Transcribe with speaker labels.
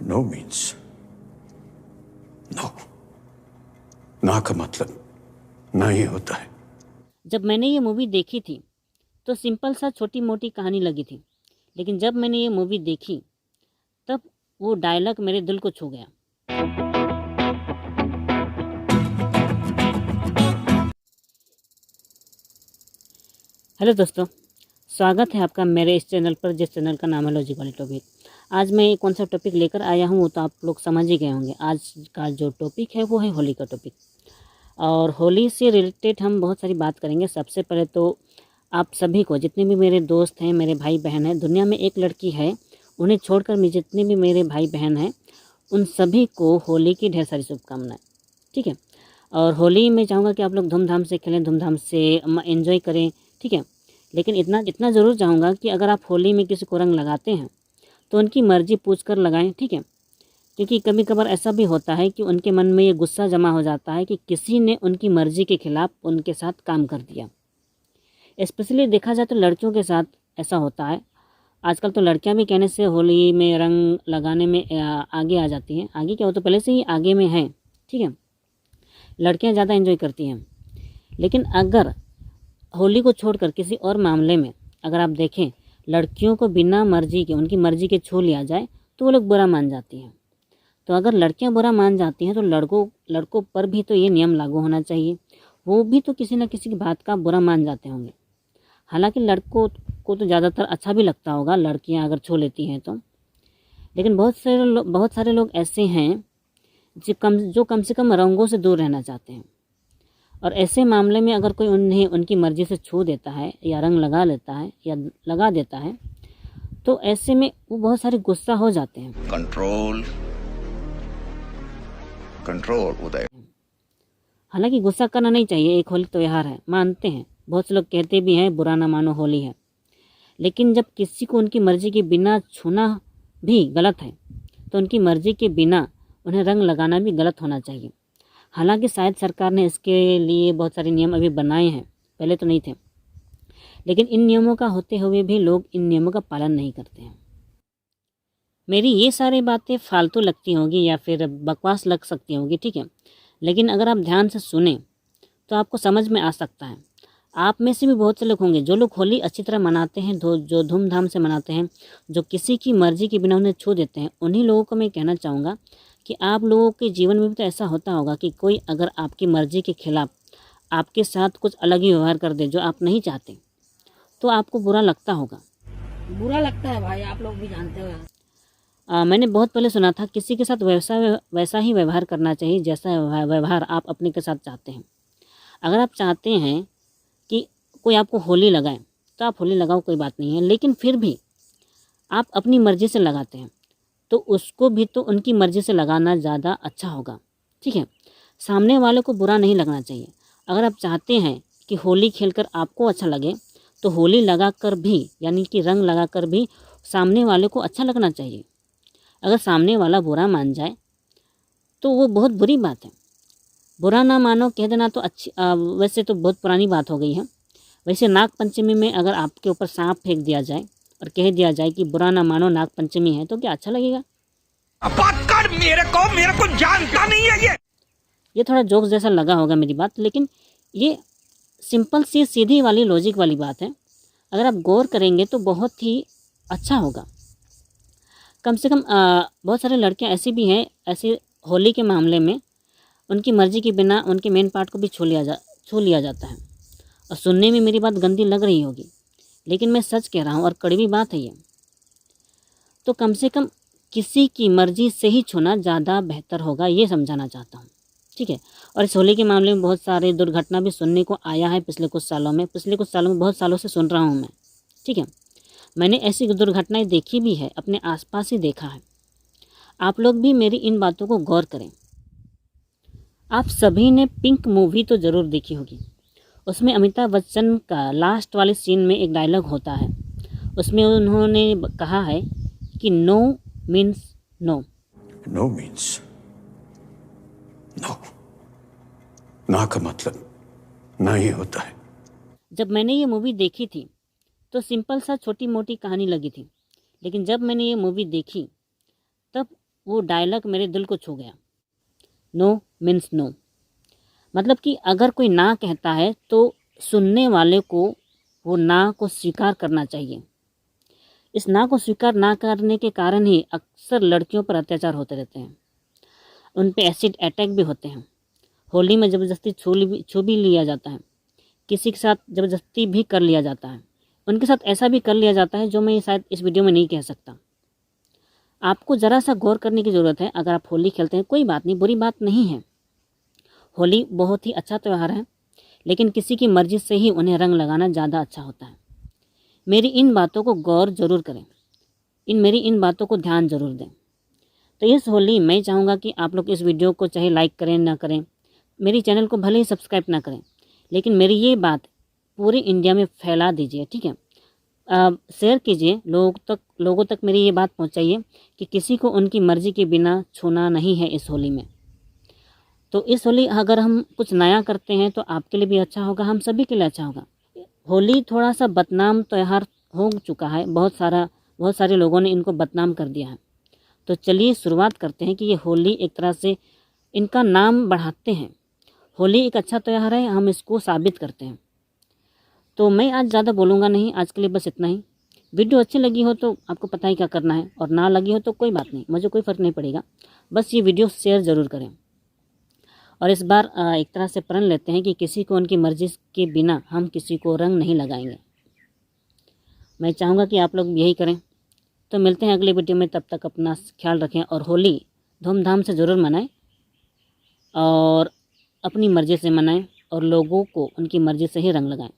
Speaker 1: No means no. ना का मतलब ना ही होता है।
Speaker 2: जब मैंने ये मूवी देखी थी तो सिंपल सा छोटी मोटी कहानी लगी थी, लेकिन जब मैंने ये मूवी देखी तब वो डायलॉग मेरे दिल को छू गया। हेलो दोस्तों, स्वागत है आपका मेरे इस चैनल पर, जिस चैनल का नाम है लॉजिक वाली टॉपिक। आज मैं कौन सा टॉपिक लेकर आया हूँ वो तो आप लोग समझ ही गए होंगे। आज का जो टॉपिक है वो है होली का टॉपिक, और होली से रिलेटेड हम बहुत सारी बात करेंगे। सबसे पहले तो आप सभी को, जितने भी मेरे दोस्त हैं, मेरे भाई बहन हैं, दुनिया में एक लड़की है, उन्हें छोड़कर मैं जितने भी मेरे भाई बहन हैं उन सभी को होली की ढेर सारी शुभकामनाएं। ठीक है, और होली में चाहूँगा कि आप लोग धूमधाम से खेलें, धूमधाम से एंजॉय करें। ठीक है, लेकिन इतना ज़रूर चाहूँगा कि अगर आप होली में किसी को रंग लगाते हैं तो उनकी मर्ज़ी पूछ कर लगाएं। ठीक है, क्योंकि कभी कभार ऐसा भी होता है कि उनके मन में ये गुस्सा जमा हो जाता है कि किसी ने उनकी मर्ज़ी के खिलाफ़ उनके साथ काम कर दिया। स्पेशली देखा जाए तो लड़कियों के साथ ऐसा होता है। आजकल तो लड़कियां भी कहने से होली में रंग लगाने में आगे आ जाती हैं। आगे क्या हो, तो पहले से ही आगे में है। ठीक है, लड़कियां ज़्यादा एंजॉय करती हैं। लेकिन अगर होली को छोड़कर किसी और मामले में अगर आप देखें, लड़कियों को बिना मर्जी के, उनकी मर्जी के छू लिया जाए तो वो लोग बुरा मान जाती हैं। तो अगर लड़कियां बुरा मान जाती हैं तो लड़कों पर भी तो ये नियम लागू होना चाहिए। वो भी तो किसी न किसी की बात का बुरा मान जाते होंगे। हालांकि लड़कों को तो ज़्यादातर अच्छा भी लगता होगा लड़कियां अगर छू लेती हैं तो, लेकिन बहुत सारे लोग ऐसे हैं जो कम से कम रंगों से दूर रहना चाहते हैं। और ऐसे मामले में अगर कोई उन्हें उनकी मर्ज़ी से छू देता है या रंग लगा लेता है या लगा देता है तो ऐसे में वो बहुत सारे गुस्सा हो जाते हैं।
Speaker 3: कंट्रोल कंट्रोल उदय।
Speaker 2: हालांकि गुस्सा करना नहीं चाहिए, एक होली त्यौहार है, मानते हैं। बहुत से लोग कहते भी हैं बुरा ना मानो होली है, लेकिन जब किसी को उनकी मर्ज़ी के बिना छूना भी गलत है तो उनकी मर्ज़ी के बिना उन्हें रंग लगाना भी गलत होना चाहिए। हालांकि शायद सरकार ने इसके लिए बहुत सारे नियम अभी बनाए हैं, पहले तो नहीं थे, लेकिन इन नियमों का होते हुए भी लोग इन नियमों का पालन नहीं करते हैं। मेरी ये सारी बातें फालतू लगती होंगी या फिर बकवास लग सकती होंगी, ठीक है, लेकिन अगर आप ध्यान से सुने तो आपको समझ में आ सकता है। आप में से भी बहुत से लोग होंगे जो लोग होली अच्छी तरह मनाते हैं, जो धूमधाम से मनाते हैं, जो किसी की मर्ज़ी के बिना उन्हें छू देते हैं। उन्हीं लोगों को मैं कहना चाहूँगा कि आप लोगों के जीवन में भी तो ऐसा होता होगा कि कोई अगर आपकी मर्ज़ी के खिलाफ़ आपके साथ कुछ अलग ही व्यवहार कर दे जो आप नहीं चाहते, तो आपको बुरा लगता होगा। बुरा लगता है भाई, आप लोग भी जानते हो। मैंने बहुत पहले सुना था किसी के साथ वैसा ही व्यवहार करना चाहिए जैसा व्यवहार आप अपने के साथ चाहते हैं। अगर आप चाहते हैं कि कोई आपको होली लगाए तो आप होली लगाओ, कोई बात नहीं है, लेकिन फिर भी आप अपनी मर्ज़ी से लगाते हैं तो उसको भी तो उनकी मर्ज़ी से लगाना ज़्यादा अच्छा होगा। ठीक है, सामने वाले को बुरा नहीं लगना चाहिए। अगर आप चाहते हैं कि होली खेलकर आपको अच्छा लगे तो होली लगाकर भी, यानी कि रंग लगाकर भी सामने वाले को अच्छा लगना चाहिए। अगर सामने वाला बुरा मान जाए तो वो बहुत बुरी बात है। बुरा ना मानो कह देना तो अच्छी वैसे तो बहुत पुरानी बात हो गई है। वैसे नाग पंचमी में अगर आपके ऊपर सांप फेंक दिया जाए और कह दिया जाए कि बुरा ना मानो नाग पंचमी है, तो क्या अच्छा लगेगा?
Speaker 3: बात कर, मेरे को जानता नहीं है
Speaker 2: ये थोड़ा जोक्स जैसा लगा होगा मेरी बात, लेकिन ये सिंपल सी सीधी वाली लॉजिक वाली बात है। अगर आप गौर करेंगे तो बहुत ही अच्छा होगा। कम से कम बहुत सारे लड़कियां ऐसी भी हैं, ऐसे होली के मामले में उनकी मर्ज़ी के बिना उनके मेन पार्ट को भी छू लिया जाता है। और सुनने में मेरी बात गंदी लग रही होगी, लेकिन मैं सच कह रहा हूँ और कड़वी बात है ये। तो कम से कम किसी की मर्ज़ी से ही छूना ज़्यादा बेहतर होगा, ये समझाना चाहता हूँ। ठीक है, और इस होली के मामले में बहुत सारे दुर्घटना भी सुनने को आया है पिछले कुछ सालों में बहुत सालों से सुन रहा हूँ मैं। ठीक है, मैंने ऐसी दुर्घटनाएं देखी भी है, अपने आसपास ही देखा है। आप लोग भी मेरी इन बातों को गौर करें। आप सभी ने पिंक मूवी तो ज़रूर देखी होगी। उसमें अमिताभ बच्चन का लास्ट वाले सीन में एक डायलॉग होता है। उसमें उन्होंने कहा है कि no means no.
Speaker 1: No means no. ना का मतलब ना ही होता है।
Speaker 2: जब मैंने ये मूवी देखी थी तो सिंपल सा छोटी मोटी कहानी लगी थी, लेकिन जब मैंने ये मूवी देखी तब वो डायलॉग मेरे दिल को छू गया। नो मीन्स नो, मतलब कि अगर कोई ना कहता है तो सुनने वाले को वो ना को स्वीकार करना चाहिए। इस ना को स्वीकार ना करने के कारण ही अक्सर लड़कियों पर अत्याचार होते रहते हैं, उन पे एसिड अटैक भी होते हैं। होली में ज़बरदस्ती छू भी लिया जाता है, किसी के साथ ज़बरदस्ती भी कर लिया जाता है, उनके साथ ऐसा भी कर लिया जाता है जो मैं शायद इस वीडियो में नहीं कह सकता। आपको ज़रा सा गौर करने की ज़रूरत है। अगर आप होली खेलते हैं कोई बात नहीं, बुरी बात नहीं है, होली बहुत ही अच्छा त्यौहार है, लेकिन किसी की मर्ज़ी से ही उन्हें रंग लगाना ज़्यादा अच्छा होता है। मेरी इन बातों को गौर ज़रूर करें, मेरी इन बातों को ध्यान ज़रूर दें। तो इस होली मैं चाहूँगा कि आप लोग इस वीडियो को चाहे लाइक करें ना करें, मेरी चैनल को भले ही सब्सक्राइब ना करें, लेकिन मेरी ये बात पूरे इंडिया में फैला दीजिए, ठीक है। शेयर कीजिए, लोगों तक मेरी ये बात पहुँचाइए कि किसी को उनकी मर्ज़ी के बिना छूना नहीं है इस होली में। तो इस होली अगर हम कुछ नया करते हैं तो आपके लिए भी अच्छा होगा, हम सभी के लिए अच्छा होगा। होली थोड़ा सा बदनाम त्यौहार हो चुका है, बहुत सारे लोगों ने इनको बदनाम कर दिया है। तो चलिए शुरुआत करते हैं कि ये होली एक तरह से इनका नाम बढ़ाते हैं। होली एक अच्छा त्यौहार है, हम इसको साबित करते हैं। तो मैं आज ज़्यादा बोलूँगा नहीं, आज के लिए बस इतना ही। वीडियो अच्छी लगी हो तो आपको पता ही क्या करना है, और ना लगी हो तो कोई बात नहीं, मुझे कोई फ़र्क नहीं पड़ेगा, बस ये वीडियो शेयर ज़रूर करें। और इस बार एक तरह से प्रण लेते हैं कि किसी को उनकी मर्ज़ी के बिना हम किसी को रंग नहीं लगाएंगे। मैं चाहूँगा कि आप लोग यही करें। तो मिलते हैं अगले वीडियो में, तब तक अपना ख्याल रखें और होली धूमधाम से ज़रूर मनाएं और अपनी मर्ज़ी से मनाएं और लोगों को उनकी मर्ज़ी से ही रंग लगाएं।